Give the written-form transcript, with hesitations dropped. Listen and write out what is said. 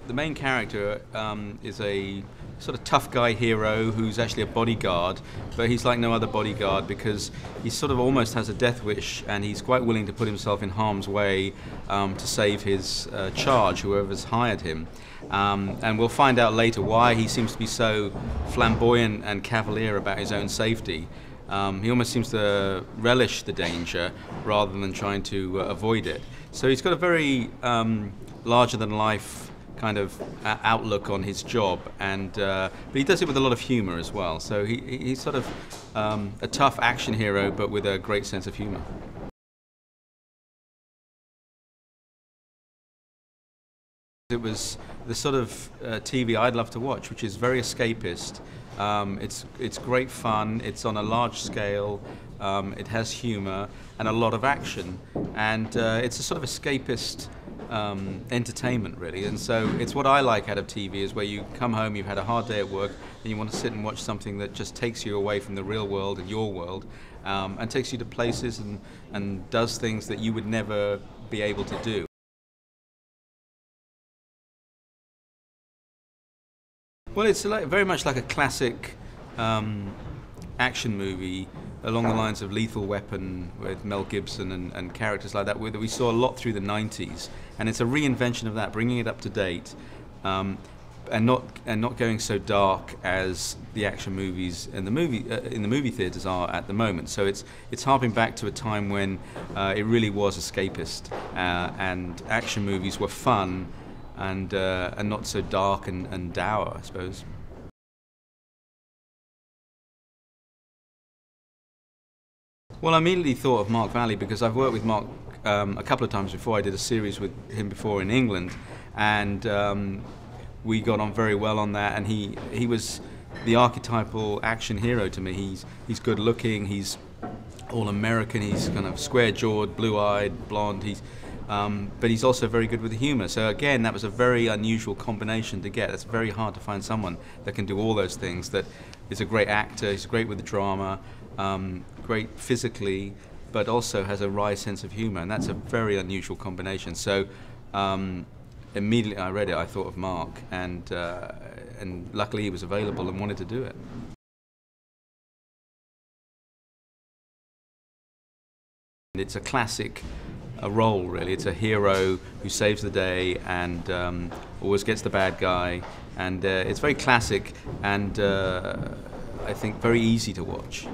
the main character is a sort of tough guy hero who's actually a bodyguard, but he's like no other bodyguard because he sort of almost has a death wish, and he's quite willing to put himself in harm's way to save his charge, whoever's hired him. And we'll find out later why he seems to be so flamboyant and cavalier about his own safety. He almost seems to relish the danger rather than trying to avoid it. So he's got a very larger-than-life kind of outlook on his job, and but he does it with a lot of humor as well. So he's sort of a tough action hero, but with a great sense of humor. It was the sort of TV I'd love to watch, which is very escapist. It's great fun. It's on a large scale. It has humor and a lot of action, and it's a sort of escapist entertainment, really. And so it's what I like out of TV, is where you come home, you've had a hard day at work, and you want to sit and watch something that just takes you away from the real world and your world, and takes you to places and does things that you would never be able to do. Well, it's very much like a classic action movie along the lines of Lethal Weapon with Mel Gibson and characters like that we saw a lot through the 90s, and it's a reinvention of that, bringing it up to date, and not going so dark as the action movies in the movie theaters are at the moment. So it's harping back to a time when it really was escapist, and action movies were fun and not so dark and dour, I suppose. Well, I immediately thought of Mark Valley because I've worked with Mark a couple of times before. I did a series with him before in England, and we got on very well on that. And he was the archetypal action hero to me. He's good looking. He's all American. He's kind of square-jawed, blue-eyed, blonde. But he's also very good with humor. So again, that was a very unusual combination to get. It's very hard to find someone that can do all those things. That is a great actor. He's great with the drama. Great physically, but also has a wry sense of humor, and that's a very unusual combination. So immediately I read it, I thought of Mark, and luckily he was available and wanted to do it. It's a classic role, really. It's a hero who saves the day and always gets the bad guy, and it's very classic and I think very easy to watch.